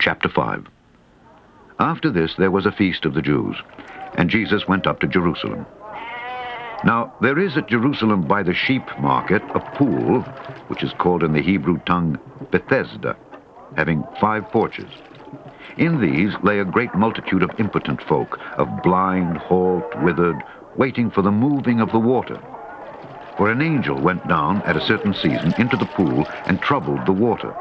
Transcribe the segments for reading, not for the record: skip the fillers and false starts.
Chapter 5. After this there was a feast of the Jews, and Jesus went up to Jerusalem. Now there is at Jerusalem by the sheep market a pool, which is called in the Hebrew tongue Bethesda, having 5 porches. In these lay a great multitude of impotent folk, of blind, halt, withered, waiting for the moving of the water. For an angel went down at a certain season into the pool and troubled the water.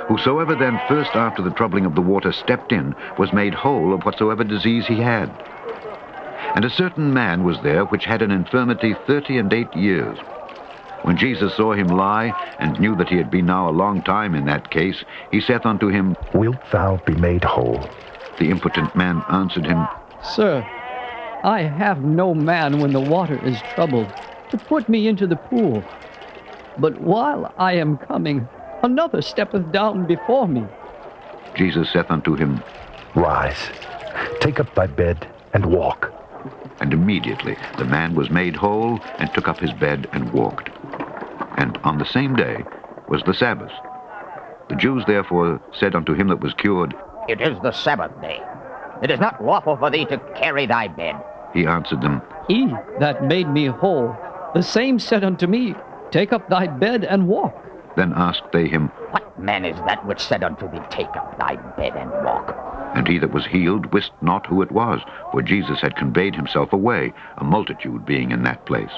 Whosoever then first after the troubling of the water stepped in was made whole of whatsoever disease he had. And a certain man was there which had an infirmity 38 years. When Jesus saw him lie, and knew that he had been now a long time in that case, he saith unto him, Wilt thou be made whole? The impotent man answered him, Sir, I have no man when the water is troubled to put me into the pool. But while I am coming, another steppeth down before me. Jesus saith unto him, Rise, take up thy bed, and walk. And immediately the man was made whole, and took up his bed and walked. And on the same day was the Sabbath. The Jews therefore said unto him that was cured, It is the Sabbath day. It is not lawful for thee to carry thy bed. He answered them, He that made me whole, the same said unto me, Take up thy bed and walk. Then asked they him, What man is that which said unto thee, Take up thy bed and walk? And he that was healed wist not who it was, for Jesus had conveyed himself away, a multitude being in that place.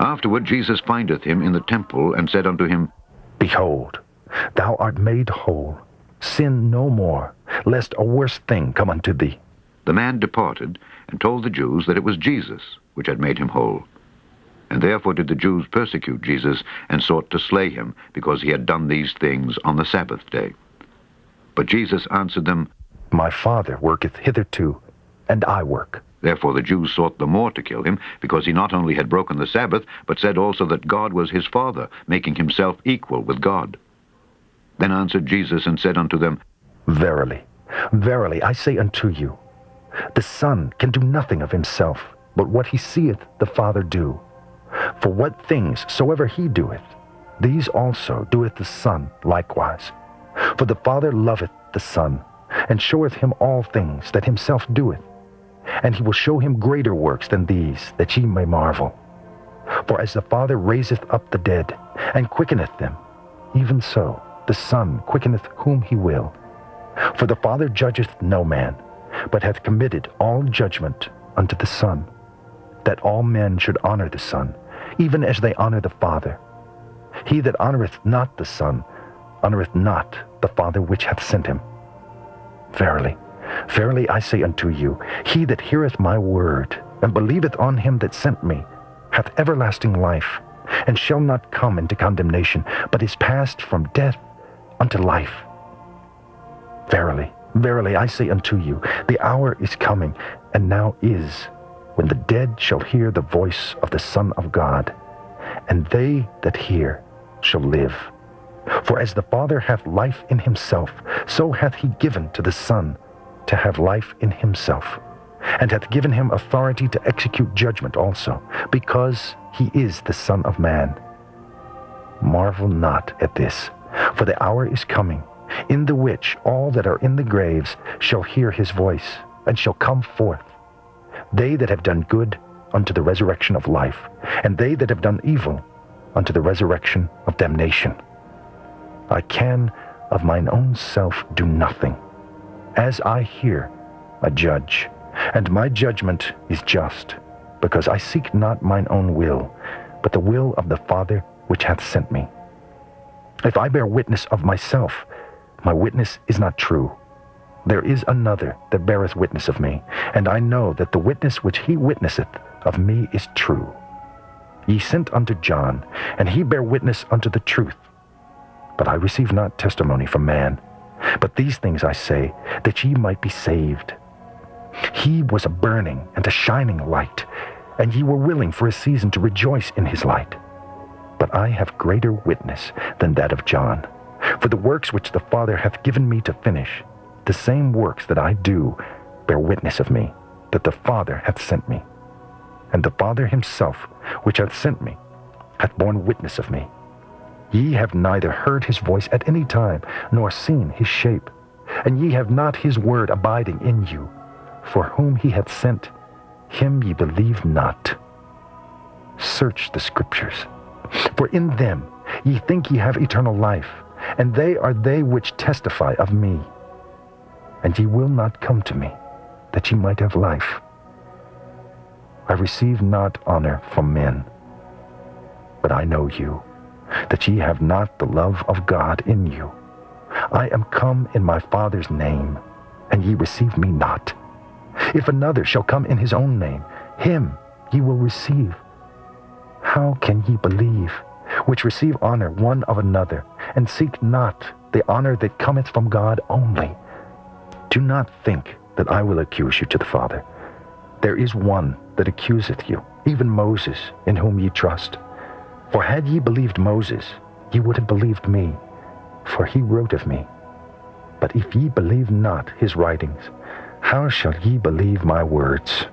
Afterward Jesus findeth him in the temple, and said unto him, Behold, thou art made whole. Sin no more, lest a worse thing come unto thee. The man departed, and told the Jews that it was Jesus which had made him whole. And therefore did the Jews persecute Jesus, and sought to slay him, because he had done these things on the Sabbath day. But Jesus answered them, My Father worketh hitherto, and I work. Therefore the Jews sought the more to kill him, because he not only had broken the Sabbath, but said also that God was his Father, making himself equal with God. Then answered Jesus and said unto them, Verily, verily, I say unto you, the Son can do nothing of himself, but what he seeth the Father do. For what things soever he doeth, these also doeth the Son likewise. For the Father loveth the Son, and showeth him all things that himself doeth. And he will show him greater works than these, that ye may marvel. For as the Father raiseth up the dead, and quickeneth them, even so the Son quickeneth whom he will. For the Father judgeth no man, but hath committed all judgment unto the Son, that all men should honor the Son, even as they honor the Father. He that honoreth not the Son honoreth not the Father which hath sent him. Verily, verily, I say unto you, he that heareth my word, and believeth on him that sent me, hath everlasting life, and shall not come into condemnation, but is passed from death unto life. Verily, verily, I say unto you, the hour is coming, and now is, when the dead shall hear the voice of the Son of God, and they that hear shall live. For as the Father hath life in himself, so hath he given to the Son to have life in himself, and hath given him authority to execute judgment also, because he is the Son of Man. Marvel not at this, for the hour is coming, in the which all that are in the graves shall hear his voice, and shall come forth, they that have done good unto the resurrection of life, and they that have done evil unto the resurrection of damnation. I can of mine own self do nothing. As I hear, I judge, and my judgment is just, because I seek not mine own will, but the will of the Father which hath sent me. If I bear witness of myself, my witness is not true. There is another that beareth witness of me, and I know that the witness which he witnesseth of me is true. Ye sent unto John, and he bare witness unto the truth. But I receive not testimony from man. But these things I say, that ye might be saved. He was a burning and a shining light, and ye were willing for a season to rejoice in his light. But I have greater witness than that of John. For the works which the Father hath given me to finish, the same works that I do bear witness of me, that the Father hath sent me. And the Father himself, which hath sent me, hath borne witness of me. Ye have neither heard his voice at any time, nor seen his shape. And ye have not his word abiding in you. For whom he hath sent, him ye believe not. Search the Scriptures, for in them ye think ye have eternal life, and they are they which testify of me. And ye will not come to me, that ye might have life. I receive not honor from men, but I know you, that ye have not the love of God in you. I am come in my Father's name, and ye receive me not. If another shall come in his own name, him ye will receive. How can ye believe, which receive honor one of another, and seek not the honor that cometh from God only? Do not think that I will accuse you to the Father. There is one that accuseth you, even Moses, in whom ye trust. For had ye believed Moses, ye would have believed me, for he wrote of me. But if ye believe not his writings, how shall ye believe my words?